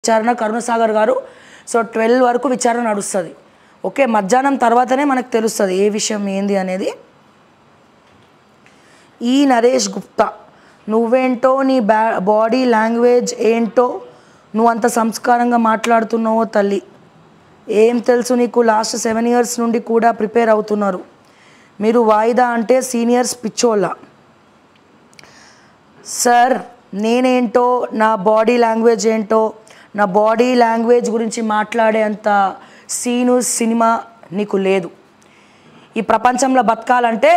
విచారణ కరుణసాగర్ గారు. సో 12 వరకు విచారణ నడుస్తుంది. ఓకే, మధ్యాహ్నం తర్వాతనే మనకు తెలుస్తుంది ఏ విషయం ఏంది అనేది. ఈ నరేష్ గుప్తా, నువ్వేంటో నీ బాడీ లాంగ్వేజ్ ఏంటో నువ్వు అంత సంస్కారంగా మాట్లాడుతున్నావో తల్లి, ఏం తెలుసు నీకు? లాస్ట్ 7 years నుండి కూడా ప్రిపేర్ అవుతున్నారు మీరు. వాయిదా అంటే సీనియర్స్ పిచ్చోళ్ళ. సార్ నేనేంటో, నా బాడీ లాంగ్వేజ్ ఏంటో, నా బాడీ లాంగ్వేజ్ గురించి మాట్లాడే అంత సీను సినిమా నీకు లేదు. ఈ ప్రపంచంలో బతకాలంటే,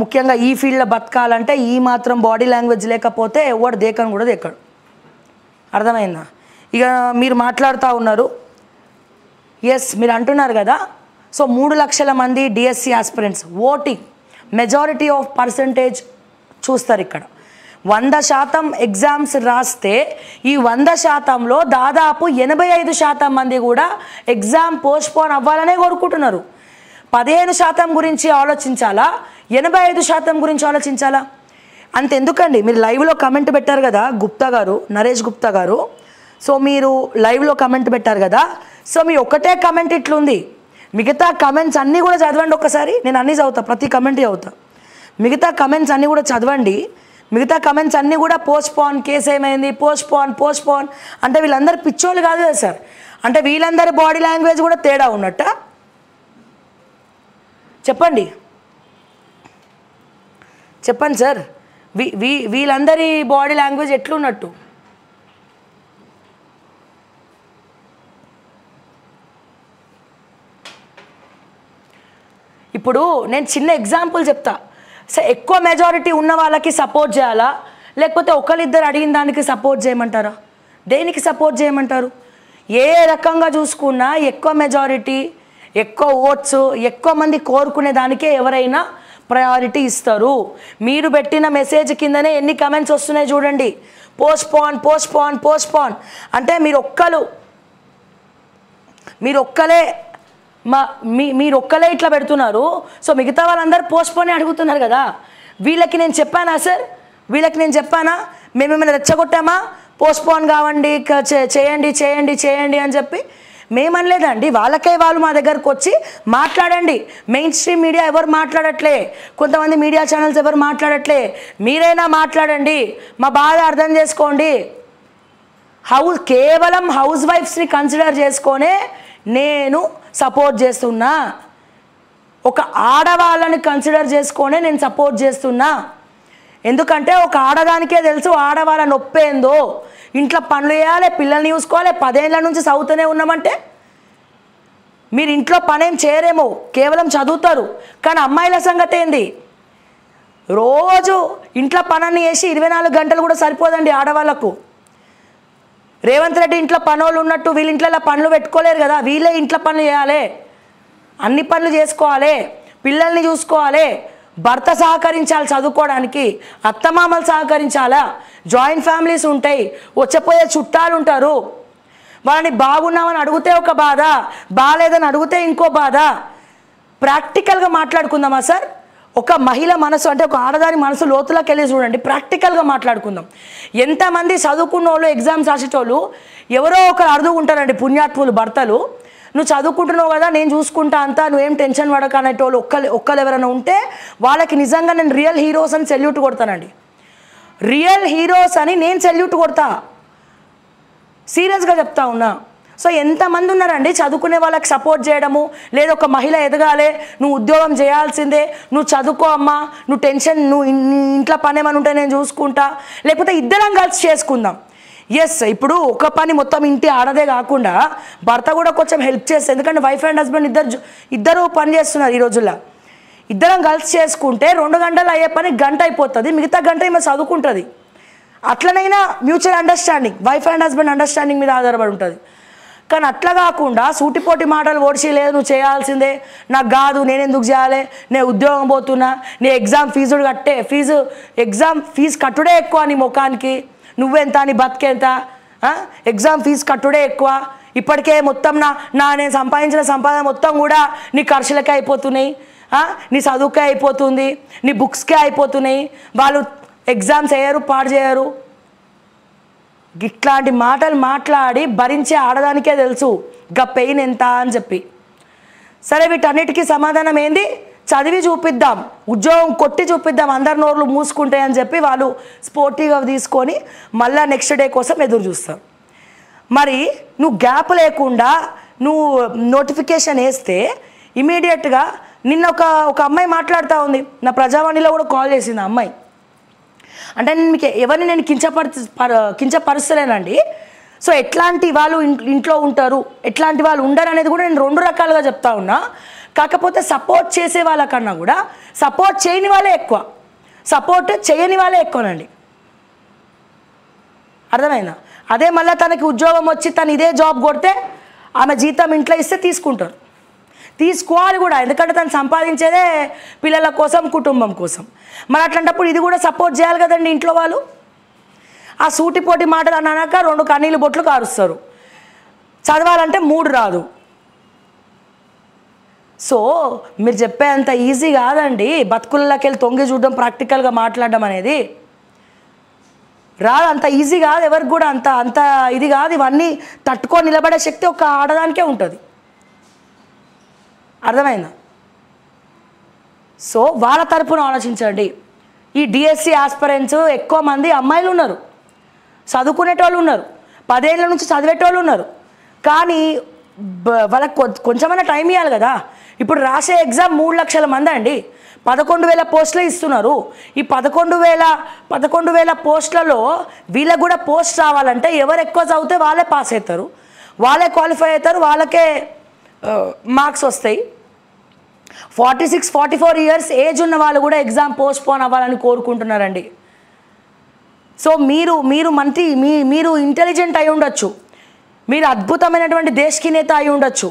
ముఖ్యంగా ఈ ఫీల్డ్లో బతకాలంటే ఈ మాత్రం బాడీ లాంగ్వేజ్ లేకపోతే ఎవడు దేకను కూడా దేకడు. అర్థమైందా? ఇక మీరు మాట్లాడుతూ ఉన్నారు. ఎస్, మీరు అంటున్నారు కదా. సో 3 లక్షల మంది DSC aspirants voting, majority of percentage చూస్తారు ఇక్కడ. 100% ఎగ్జామ్స్ రాస్తే ఈ 100%లో దాదాపు 85% మంది కూడా ఎగ్జామ్ పోస్ట్పోన్ అవ్వాలనే కోరుకుంటున్నారు. 15% గురించి ఆలోచించాలా, 85% గురించి ఆలోచించాలా? అంతెందుకండి, మీరు లైవ్లో కమెంట్ పెట్టారు కదా గుప్తా గారు, నరేష్ గుప్తా గారు. సో మీరు లైవ్లో కమెంట్ పెట్టారు కదా. సో మీ ఒకటే కమెంట్ ఇట్లుంది. మిగతా కమెంట్స్ అన్నీ కూడా చదవండి ఒక్కసారి. నేను అన్నీ చదువుతా, ప్రతి కమెంట్ చదువుతా. మిగతా కమెంట్స్ అన్నీ కూడా చదవండి. మిగతా కమెంట్స్ అన్నీ కూడా పోస్ట్పోన్, కేసు ఏమైంది, పోస్ట్పోన్ అంటే వీళ్ళందరూ పిచ్చోళ్ళు కాదు కదా సార్. అంటే వీళ్ళందరి బాడీ లాంగ్వేజ్ కూడా తేడా ఉన్నట్ట? చెప్పండి సార్, వీళ్ళందరి బాడీ లాంగ్వేజ్ ఎట్లున్నట్టు? ఇప్పుడు నేను చిన్న ఎగ్జాంపుల్ చెప్తా. సో ఎక్కువ మెజారిటీ ఉన్న వాళ్ళకి సపోర్ట్ చేయాలా, లేకపోతే ఒకరిద్దరు అడిగిన దానికి సపోర్ట్ చేయమంటారా? దేనికి సపోర్ట్ చేయమంటారు? ఏ రకంగా చూసుకున్నా ఎక్కువ మెజారిటీ, ఎక్కువ ఓట్స్, ఎక్కువ మంది కోరుకునే దానికే ఎవరైనా ప్రయారిటీ ఇస్తారు. మీరు పెట్టిన మెసేజ్ కిందనే ఎన్ని కమెంట్స్ వస్తున్నాయి చూడండి. పోస్ట్పోన్ అంటే మీరు ఒక్కలే ఇట్లా పెడుతున్నారు. సో మిగతా వాళ్ళందరూ పోస్ట్పోనే అడుగుతున్నారు కదా. వీళ్ళకి నేను చెప్పానా సార్? వీళ్ళకి నేను చెప్పానా? మేము ఏమైనా రెచ్చగొట్టామా? పోస్ట్పోన్ కావండి, చేయండి అని చెప్పి మేమనలేదండి. వాళ్ళకే వాళ్ళు మా దగ్గరకు వచ్చి మాట్లాడండి. మెయిన్ స్ట్రీమ్ మీడియా ఎవరు మాట్లాడట్లే, కొంతమంది మీడియా ఛానల్స్ ఎవరు మాట్లాడట్లే. మీరైనా మాట్లాడండి, మా బాధ అర్థం చేసుకోండి. కేవలం హౌస్ వైఫ్స్ని కన్సిడర్ చేసుకొనే నేను సపోర్ట్ చేస్తున్నా. ఒక ఆడవాళ్ళని కన్సిడర్ చేసుకొనే నేను సపోర్ట్ చేస్తున్నా. ఎందుకంటే ఒక ఆడదానికే తెలుసు ఆడవాళ్ళ నొప్పేందో. ఇంట్లో పనులు చేయాలి, పిల్లల్ని చూసుకోవాలి, 10 ఏళ్ళ నుంచి చదువుతూనే ఉన్నామంటే మీరు ఇంట్లో పనేం చేయరేమో, కేవలం చదువుతారు. కానీ అమ్మాయిల సంగతి ఏంది? రోజు ఇంట్లో పనున్ని చేసి 24 గంటలు కూడా సరిపోదండి ఆడవాళ్ళకు. రేవంత్ రెడ్డి ఇంట్లో పనులు ఉన్నట్టు వీళ్ళ ఇంట్లో పనులు పెట్టుకోలేరు కదా. వీళ్ళే ఇంట్లో పనులు చేయాలి, అన్ని పనులు చేసుకోవాలి, పిల్లల్ని చూసుకోవాలి, భర్త సహకరించాలి చదువుకోవడానికి, అత్తమామలు సహకరించాలా, జాయింట్ ఫ్యామిలీస్ ఉంటాయి, వచ్చపోయే చుట్టాలు ఉంటారు. వాళ్ళని బాగున్నామని అడిగితే ఒక బాధ, బాగాలేదని అడిగితే ఇంకో బాధ. ప్రాక్టికల్గా మాట్లాడుకుందామా సార్? ఒక మహిళ మనసు అంటే ఒక ఆడదాని మనసు లోతులోకి వెళ్ళి చూడండి. ప్రాక్టికల్గా మాట్లాడుకుందాం. ఎంతమంది చదువుకున్న వాళ్ళు, ఎగ్జామ్స్ రాసేటోళ్ళు ఎవరో ఒకరు అడుగుంటారండి, పుణ్యాత్ములు భర్తలు. నువ్వు చదువుకుంటున్నావు కదా, నేను చూసుకుంటా అంతా, నువ్వేం టెన్షన్ పడక అనేటోళ్ళు ఒక్కరు ఎవరైనా ఉంటే వాళ్ళకి నిజంగా నేను రియల్ హీరోస్ అని సెల్యూట్ కొడతానండి. రియల్ హీరోస్ అని నేను సెల్యూట్ కొడతా, సీరియస్గా చెప్తా ఉన్నా. సో ఎంతమంది ఉన్నారండి చదువుకునే వాళ్ళకి సపోర్ట్ చేయడము, లేదా ఒక మహిళ ఎదగాలి, నువ్వు ఉద్యోగం చేయాల్సిందే, నువ్వు చదువుకో అమ్మా, నువ్వు టెన్షన్, నువ్వు ఇంట్లో పని ఏమైనా ఉంటే నేను చూసుకుంటా, లేకపోతే ఇద్దరం కలిసి చేసుకుందాం. ఎస్, ఇప్పుడు ఒక పని మొత్తం ఇంటి ఆడదే కాకుండా భర్త కూడా కొంచెం హెల్ప్ చేస్తారు. ఎందుకంటే వైఫ్ అండ్ హస్బెండ్ ఇద్దరు పని చేస్తున్నారు ఈ రోజుల్లో. ఇద్దరం కలిసి చేసుకుంటే 2 గంటలు అయ్యే పని గంట అయిపోతుంది, మిగతా గంట ఈమె చదువుకుంటుంది. అట్లనైనా mutual understanding, wife and husband understanding మీద ఆధారపడి ఉంటుంది. కానీ అట్లా కాకుండా సూటిపోటి మాటలు ఓడిచి, లేదు నువ్వు చేయాల్సిందే, నాకు కాదు, నేను ఎందుకు చేయాలి, నేను ఉద్యోగం పోతున్నా, నీ ఎగ్జామ్ ఫీజు కట్టుడే ఎక్కువ, నీ ముఖానికి నువ్వెంత, నీ బతికెంత, ఎగ్జామ్ ఫీజు కట్టుడే ఎక్కువ, ఇప్పటికే మొత్తం నేను సంపాదించిన సంపాదన మొత్తం కూడా నీ ఖర్చులకే అయిపోతున్నాయి, నీ చదువుకే అయిపోతుంది, నీ బుక్స్కే అయిపోతున్నాయి, వాళ్ళు ఎగ్జామ్స్ వేయరు, పాడు చేయరు. ఇట్లాంటి మాటలు మాట్లాడి భరించే ఆడదానికే తెలుసు గా పెయిన్ ఎంత అని చెప్పి. సరే వీటన్నిటికీ సమాధానం ఏంది? చదివి చూపిద్దాం, ఉద్యోగం కొట్టి చూపిద్దాం, అందరి నోర్లు మూసుకుంటాయి అని చెప్పి వాళ్ళు స్పోర్టివ్గా తీసుకొని మళ్ళీ నెక్స్ట్ డే కోసం ఎదురు చూస్తారు. మరి నువ్వు గ్యాప్ లేకుండా నువ్వు నోటిఫికేషన్ వేస్తే ఇమీడియట్గా నిన్న ఒక అమ్మాయి మాట్లాడుతూ ఉంది, నా ప్రజావాణిలో కూడా కాల్ చేసింది ఆ అమ్మాయి. అంటే నేను మీకు ఎవరిని నేను కించపరుస్తలేనండి. సో ఎట్లాంటి వాళ్ళు ఇంట్లో ఉంటారు, ఎట్లాంటి వాళ్ళు ఉండరు అనేది కూడా నేను 2 రకాలుగా చెప్తా ఉన్నా. కాకపోతే సపోర్ట్ చేసే వాళ్ళకన్నా కూడా సపోర్ట్ చేయని వాళ్ళే ఎక్కువ, సపోర్ట్ చేయని వాళ్ళే ఎక్కువనండి. అర్థమైందా? అదే మళ్ళీ తనకి ఉద్యోగం వచ్చి తను ఇదే జాబ్ కొడితే ఆమె జీతం ఇంట్లో ఇస్తే తీసుకుంటారు, తీసుకోవాలి కూడా. ఎందుకంటే తను సంపాదించేదే పిల్లల కోసం, కుటుంబం కోసం. మరి అట్లాంటప్పుడు ఇది కూడా సపోర్ట్ చేయాలి కదండి ఇంట్లో వాళ్ళు. ఆ సూటిపోటి మాటలు అన్నాక 2 కన్నీళ్ళు బొట్లు కారుస్తారు. చదవాలంటే 3 రాదు. సో మీరు చెప్పేంత ఈజీ కాదండి బతుకులకి వెళ్ళి తొంగి చూడడం, ప్రాక్టికల్గా మాట్లాడడం అనేది రాదు. అంత ఈజీ కాదు ఎవరికి కూడా, అంత ఇది కాదు. ఇవన్నీ తట్టుకొని నిలబడే శక్తి ఒక ఆడదానికే ఉంటుంది. అర్థమైందా? సో వాళ్ళ తరపున ఆలోచించండి. ఈ డిఎస్సి ఆస్పిరెంట్స్ ఎక్కువ మంది అమ్మాయిలు ఉన్నారు, చదువుకునేటోళ్ళు ఉన్నారు, 10 ఏళ్ళ నుంచి చదివేటోళ్ళు ఉన్నారు. కానీ వాళ్ళకి కొంచెమైనా టైం ఇవ్వాలి కదా. ఇప్పుడు రాసే ఎగ్జామ్ 3 లక్షల మంది అండి, 11,000 పోస్టులు ఇస్తున్నారు. ఈ 11,000 పోస్టులలో వీళ్ళకు కూడా పోస్ట్ రావాలంటే ఎవరు ఎక్కువ చదివితే వాళ్ళే పాస్ అవుతారు, వాళ్ళే క్వాలిఫై అవుతారు, వాళ్ళకే మార్క్స్ వస్తాయి. 46-44 ఇయర్స్ ఏజ్ ఉన్న వాళ్ళు కూడా ఎగ్జామ్ పోస్ట్పోన్ అవ్వాలని కోరుకుంటున్నారండి. సో మీరు ఇంటెలిజెంట్ అయి ఉండొచ్చు, మీరు అద్భుతమైనటువంటి దేశకి నేత అయి ఉండొచ్చు,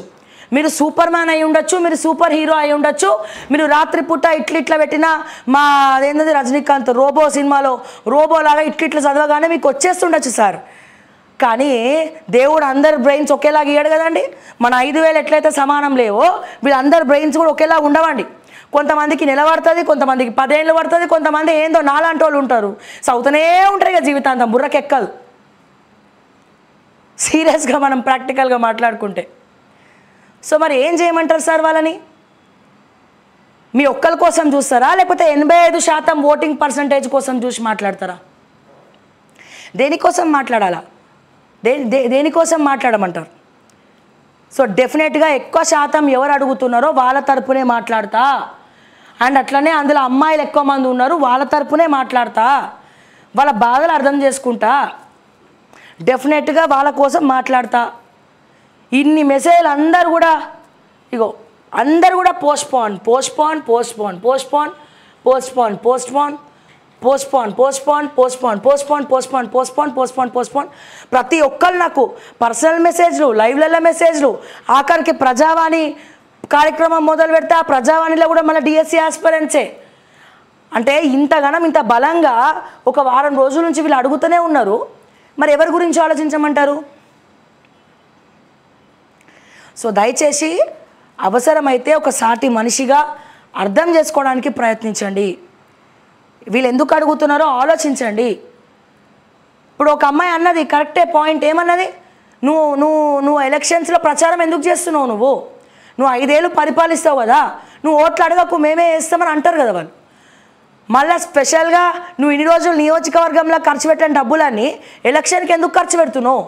మీరు సూపర్ మ్యాన్ అయి ఉండొచ్చు, మీరు సూపర్ హీరో అయి ఉండొచ్చు, మీరు రాత్రిపూట ఇట్లా పెట్టిన మా అదేంటది రజనీకాంత్ రోబో సినిమాలో రోబోలాగా ఇట్లా చదవగానే మీకు వచ్చేస్తుండొచ్చు సార్. కానీ దేవుడు అందరి బ్రెయిన్స్ ఒకేలాగా ఇయ్యాడు కదండి. మన 5,000 ఎట్లయితే సమానం లేవో వీళ్ళందరి బ్రెయిన్స్ కూడా ఒకేలాగా ఉండవండి. కొంతమందికి నెల పడుతుంది, కొంతమందికి 10 ఏళ్ళు పడుతుంది, కొంతమంది ఏందో నాలాంటి వాళ్ళు ఉంటారు, చదువుతూనే ఉంటారు ఇక జీవితాంతం, బుర్రకెక్కదు. సీరియస్గా మనం ప్రాక్టికల్గా మాట్లాడుకుంటే. సో మరి ఏం చేయమంటారు సార్ వాళ్ళని? మీ ఒక్కరి కోసం చూస్తారా, లేకపోతే 85% ఓటింగ్ పర్సంటేజ్ కోసం చూసి మాట్లాడతారా? దేనికోసం మాట్లాడాలా? దేనికోసం మాట్లాడమంటారు? సో డెఫినెట్గా ఎక్కువ శాతం ఎవరు అడుగుతున్నారో వాళ్ళ తరపునే మాట్లాడతా. అండ్ అట్లనే అందులో అమ్మాయిలు ఎక్కువ మంది ఉన్నారు, వాళ్ళ తరపునే మాట్లాడతా, వాళ్ళ బాధలు అర్థం చేసుకుంటా, డెఫినెట్గా వాళ్ళ కోసం మాట్లాడతా. ఇన్ని మెసేజ్లు అందరు కూడా అందరు కూడా postpone postpone postpone postpone postpone postpone postpone postpone postpone postpone postpone postpone postpone postpone ప్రతి ఒక్కరు నాకు పర్సనల్ మెసేజ్లు, లైవ్లలో మెసేజ్లు, ఆఖరికి ప్రజావాణి కార్యక్రమం మొదలు పెడితే ఆ ప్రజావాణిలో కూడా మన డిఎస్సి ఆస్పిరెంట్సే. అంటే ఇంతగానం ఇంత బలంగా ఒక వారం రోజుల నుంచి వీళ్ళు అడుగుతూనే ఉన్నారు. మరి ఎవరి గురించి ఆలోచించమంటారు? సో దయచేసి అవసరమైతే ఒక సాటి మనిషిగా అర్థం చేసుకోవడానికి ప్రయత్నించండి. వీళ్ళు ఎందుకు అడుగుతున్నారో ఆలోచించండి. ఇప్పుడు ఒక అమ్మాయి అన్నది కరెక్టే పాయింట్. ఏమన్నది? నువ్వు ఎలక్షన్స్లో ప్రచారం ఎందుకు చేస్తున్నావు? నువ్వు 5 ఏళ్ళు పరిపాలిస్తావు కదా, నువ్వు ఓట్లు అడగకు, మేమే వేస్తామని అంటారు కదా వాళ్ళు. మళ్ళీ స్పెషల్గా నువ్వు ఇన్ని రోజులు నియోజకవర్గంలో ఖర్చు పెట్టిన డబ్బులన్నీ ఎలక్షన్కి ఎందుకు ఖర్చు పెడుతున్నావు?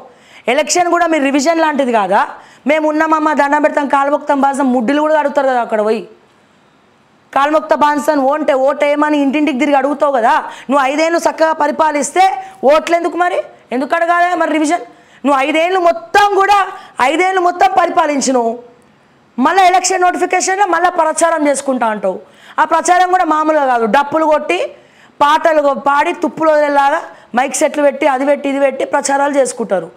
ఎలక్షన్ కూడా మీరు రివిజన్ లాంటిది కాదా? మేము ఉన్నామమ్మ, దండం పెడతాం, కాలుమొక్తాం, బాజం, ముడ్డులు కూడా అడుగుతారు కదా అక్కడ పోయి. కాలుమొక్త బాన్సాన్ ఓటేయమని ఇంటింటికి తిరిగి అడుగుతావు కదా. నువ్వు 5 ఏళ్ళు చక్కగా పరిపాలిస్తే ఓట్లు ఎందుకు? మరి ఎందుకు అడగాలి మరి రివిజన్? నువ్వు 5 ఏళ్ళు మొత్తం కూడా 5 ఏళ్ళు మొత్తం పరిపాలించినావు, మళ్ళీ ఎలక్షన్ నోటిఫికేషన్లో మళ్ళీ ప్రచారం చేసుకుంటా అంటావు. ఆ ప్రచారం కూడా మామూలుగా కాదు, డప్పులు కొట్టి పాటలు పాడి తుప్పులు వదిలేలాగా మైక్ సెట్లు పెట్టి అది పెట్టి ఇది పెట్టి ప్రచారాలు చేసుకుంటారు.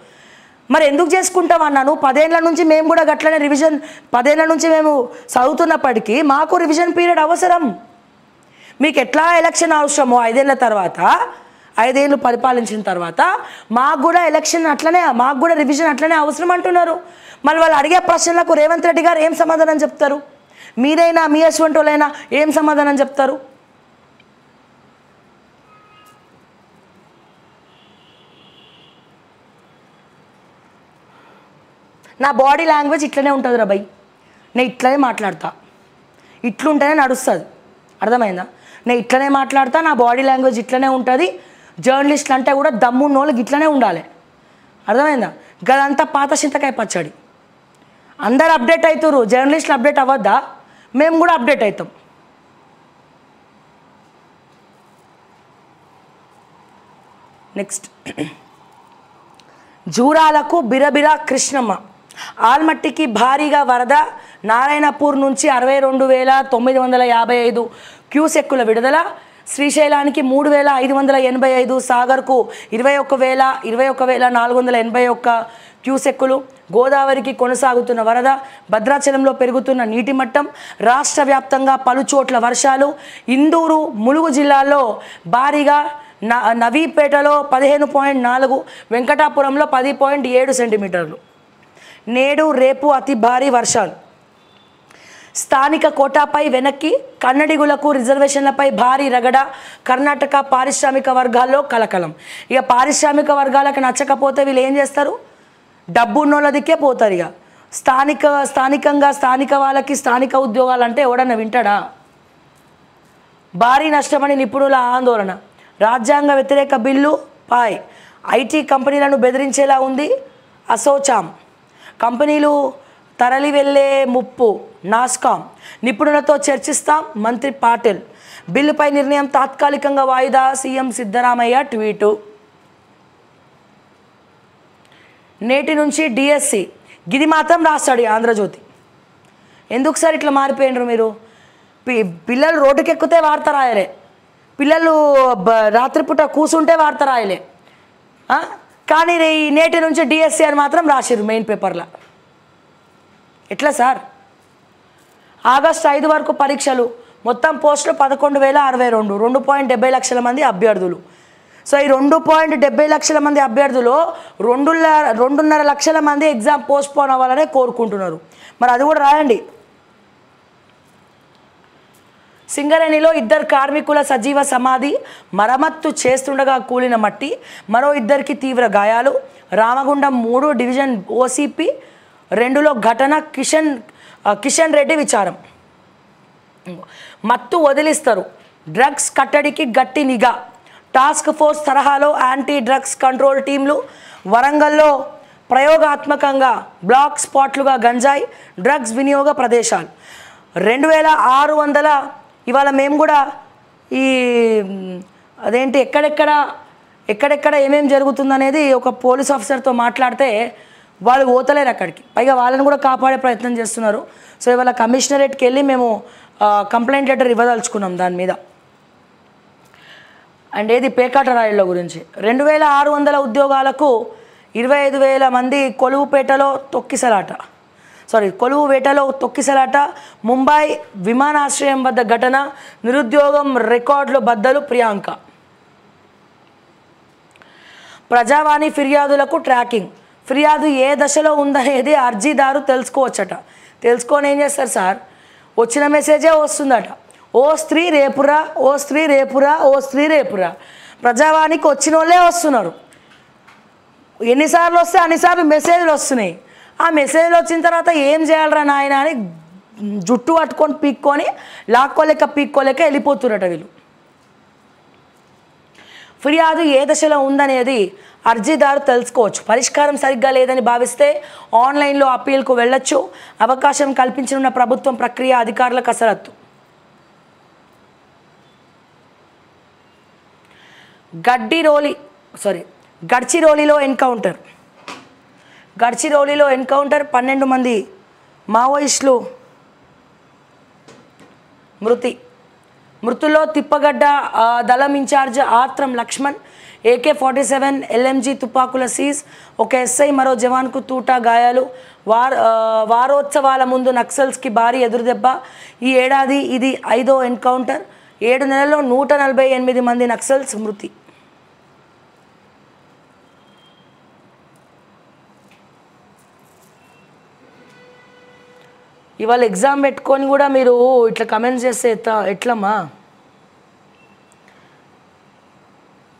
మరి ఎందుకు చేసుకుంటాం అన్నాను? 10 ఏళ్ళ నుంచి మేము కూడా గట్లనే రివిజన్, 10 ఏళ్ళ నుంచి మేము చదువుతున్నప్పటికీ మాకు రివిజన్ పీరియడ్ అవసరం. మీకు ఎట్లా ఎలక్షన్ అవసరమో 5 ఏళ్ళ తర్వాత, 5 ఏళ్ళు పరిపాలించిన తర్వాత మాకు కూడా ఎలక్షన్ అట్లనే, మాకు కూడా రివిజన్ అట్లనే అవసరం అంటున్నారు. మళ్ళీ వాళ్ళు అడిగే ప్రశ్నలకు రేవంత్ రెడ్డి గారు ఏం సమాధానం చెప్తారు? మీరైనా మీ అటువంటి వాళ్ళైనా ఏం సమాధానం చెప్తారు? నా బాడీ లాంగ్వేజ్ ఇట్లనే ఉంటుంది రా భయ్, నేను ఇట్లనే మాట్లాడతా, ఇట్లుంటేనే నడుస్తుంది. అర్థమైందా? నేను ఇట్లనే మాట్లాడతా, నా బాడీ లాంగ్వేజ్ ఇట్లనే ఉంటుంది. జర్నలిస్టులు అంటే కూడా దమ్మున్నోళ్ళకి ఇట్లనే ఉండాలి. అర్థమైందా? గదంతా పాత చింతకాయ పచ్చడి. అందరు అప్డేట్ అవుతారు, జర్నలిస్టులు అప్డేట్ అవ్వద్దా? మేము కూడా అప్డేట్ అవుతాం. నెక్స్ట్, జూరాలకు బిరబిర కృష్ణమ్మ. ఆల్మట్టికి భారీగా వరద. నారాయణపూర్ నుంచి 62,955 క్యూసెక్కుల విడుదల. శ్రీశైలానికి 3,585, సాగర్కు 21,481 క్యూసెక్కులు. గోదావరికి కొనసాగుతున్న వరద. భద్రాచలంలో పెరుగుతున్న నీటి మట్టం. రాష్ట్ర వ్యాప్తంగా పలుచోట్ల వర్షాలు. ఇందూరు, ములుగు జిల్లాల్లో భారీగా, నవీపేటలో 15.4, వెంకటాపురంలో 10.7 సెంటీమీటర్లు. నేడు రేపు అతి భారీ వర్షాలు. స్థానిక కోటాపై వెనక్కి. కన్నడిగులకు రిజర్వేషన్లపై భారీ రగడ. కర్ణాటక పారిశ్రామిక వర్గాల్లో కలకలం. ఇక పారిశ్రామిక వర్గాలకు నచ్చకపోతే వీళ్ళు ఏం చేస్తారు? డబ్బు ఉన్నోళ్ళదికే పోతారు. ఇక స్థానికంగా స్థానిక వాళ్ళకి స్థానిక ఉద్యోగాలు అంటే ఎవడన్నా వింటాడా? భారీ నష్టమని నిపుణుల ఆందోళన. రాజ్యాంగ వ్యతిరేక బిల్లు పాయ్. ఐటీ కంపెనీలను బెదిరించేలా ఉంది అసోచామ్. కంపెనీలు తరలి వెళ్ళే ముప్పు. నాస్కామ్. నిపుణులతో చర్చిస్తాం మంత్రి పాటిల్. బిల్లుపై నిర్ణయం తాత్కాలికంగా వాయిదా. CM Siddaramaiah tweet. నేటి నుంచి డిఎస్సి. గిది మాత్రం రాస్తాడు ఆంధ్రజ్యోతి. ఎందుకు సార్ ఇట్లా మారిపోయినరు మీరు? పిల్లలు రోడ్డుకెక్కితే వార్త రాయలే, పిల్లలు రాత్రిపూట కూసుంటే వార్త రాయలే. కానీ నేటి నుంచి డిఎస్సి అని మాత్రం రాసిరు మెయిన్ పేపర్లో. ఎట్లా సార్? ఆగస్టు 5 వరకు పరీక్షలు. మొత్తం పోస్టులు 11,062. 2.70 లక్షల మంది అభ్యర్థులు. సో ఈ 2.70 లక్షల మంది అభ్యర్థులు 2.5 లక్షల మంది ఎగ్జామ్ పోస్ట్పోన్ అవ్వాలనే కోరుకుంటున్నారు. మరి అది కూడా రాయండి. సింగరేణిలో 2 కార్మికుల సజీవ సమాధి. మరమ్మత్తు చేస్తుండగా కూలిన మట్టి. మరో 2కి తీవ్ర గాయాలు. రామగుండం 3 డివిజన్ ఓసీపీ 2లో ఘటన. కిషన్ రెడ్డి విచారం. మత్తు వదిలిస్తారు. డ్రగ్స్ కట్టడికి గట్టి నిఘా. టాస్క్ ఫోర్స్ తరహాలో యాంటీ డ్రగ్స్ కంట్రోల్ టీంలు. వరంగల్లో ప్రయోగాత్మకంగా బ్లాక్ స్పాట్లుగా గంజాయి, డ్రగ్స్ వినియోగ ప్రదేశాలు. 2,600. ఇవాళ మేము కూడా ఈ అదేంటి ఎక్కడెక్కడ ఏమేమి జరుగుతుందనేది ఒక పోలీస్ ఆఫీసర్తో మాట్లాడితే వాళ్ళు పోతలేరు అక్కడికి. పైగా వాళ్ళని కూడా కాపాడే ప్రయత్నం చేస్తున్నారు. సో ఇవాళ కమిషనరేట్కి వెళ్ళి మేము కంప్లైంట్ లెటర్ ఇవ్వదలుచుకున్నాం దాని మీద. అండ్ ఏది పేకాట రాయిళ్ళ గురించి. 2,600 ఉద్యోగాలకు 25,000 మంది కొలువుపేటలో తొక్కిసలాట. ముంబై విమానాశ్రయం వద్ద ఘటన. నిరుద్యోగం రికార్డులు బద్దలు. ప్రియాంక. ప్రజావాణి ఫిర్యాదులకు ట్రాకింగ్. ఫిర్యాదు ఏ దశలో ఉందనేది అర్జీదారు తెలుసుకోవచ్చట. తెలుసుకొని ఏం చేస్తారు సార్? వచ్చిన మెసేజే వస్తుందట. ఓ స్త్రీ రేపురా, ఓ స్త్రీ రేపురా, ఓ స్త్రీ రేపురా. ప్రజావాణికి వచ్చిన వాళ్ళే వస్తున్నారు. ఎన్నిసార్లు వస్తే అన్నిసార్లు మెసేజ్లు వస్తున్నాయి. ఆ మెసేజ్లు వచ్చిన తర్వాత ఏం చేయాలరా నాయన అని జుట్టు పట్టుకొని పీక్కోలేక వెళ్ళిపోతున్నట వీళ్ళు. ఫిర్యాదు ఏ దశలో ఉందనేది అర్జీదారు తెలుసుకోవచ్చు. పరిష్కారం సరిగ్గా లేదని భావిస్తే ఆన్లైన్లో అప్పీల్కు వెళ్ళొచ్చు. అవకాశం కల్పించనున్న ప్రభుత్వం ప్రక్రియ అధికారుల కసరత్తు. గడ్చిరోలిలో ఎన్కౌంటర్. 12 మంది మావోయిస్టులు మృతుల్లో తిప్పగడ్డ దళం in charge Atram Laxman. AK-47 LMG తుపాకుల సీజ్. ఒక ఎస్ఐ మరో జవాన్కు తూటా గాయాలు. వారోత్సవాల ముందు నక్సల్స్కి భారీ ఎదురుదెబ్బ. ఈ ఏడాది ఇది 5వ ఎన్కౌంటర్. 7 నెలల్లో 148 మంది నక్సల్స్ మృతి. ఇవాళ ఎగ్జామ్ పెట్టుకొని కూడా మీరు ఇట్లా కమెంట్స్ చేస్తే ఎట్లమ్మా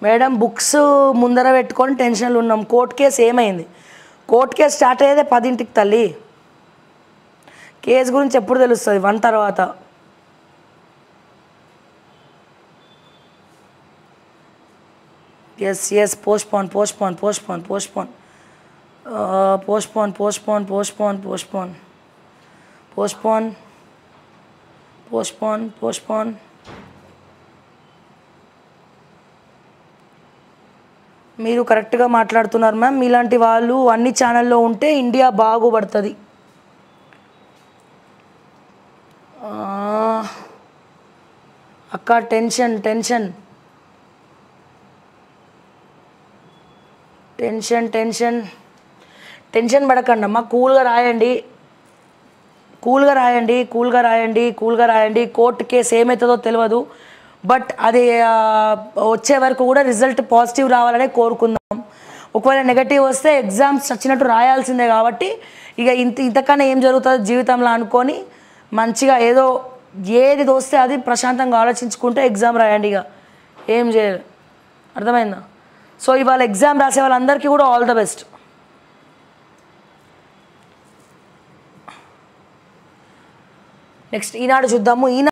మేడం? బుక్స్ ముందర పెట్టుకొని టెన్షన్లు ఉన్నాం. కోర్టు కేసు ఏమైంది? కోర్టు కేసు స్టార్ట్ అయ్యేదే 10ంటికి తల్లి. కేసు గురించి ఎప్పుడు తెలుస్తుంది? 1 తర్వాత. ఎస్ పోస్ట్పోన్ మీరు కరెక్ట్గా మాట్లాడుతున్నారు మ్యామ్. మీలాంటి వాళ్ళు అన్ని ఛానల్లో ఉంటే ఇండియా బాగుపడుతుంది. అక్క టెన్షన్ పడకండి అమ్మా. కూల్గా రాయండి. కోర్టు కేసు ఏమవుతుందో తెలియదు, బట్ అది వచ్చే వరకు కూడా రిజల్ట్ పాజిటివ్ రావాలనే కోరుకుందాం. ఒకవేళ నెగటివ్ వస్తే ఎగ్జామ్స్ వచ్చినట్టు రాయాల్సిందే. కాబట్టి ఇక ఇంతకన్నా ఏం జరుగుతుందో జీవితంలో అనుకొని మంచిగా ఏది వస్తే అది ప్రశాంతంగా ఆలోచించుకుంటే ఎగ్జామ్ రాయండి. ఇక ఏం చేయాలి, అర్థమైందా? సో ఇవాళ ఎగ్జామ్ రాసే వాళ్ళందరికీ కూడా ఆల్ ద బెస్ట్. నెక్స్ట్ ఈనాడు చూద్దాము.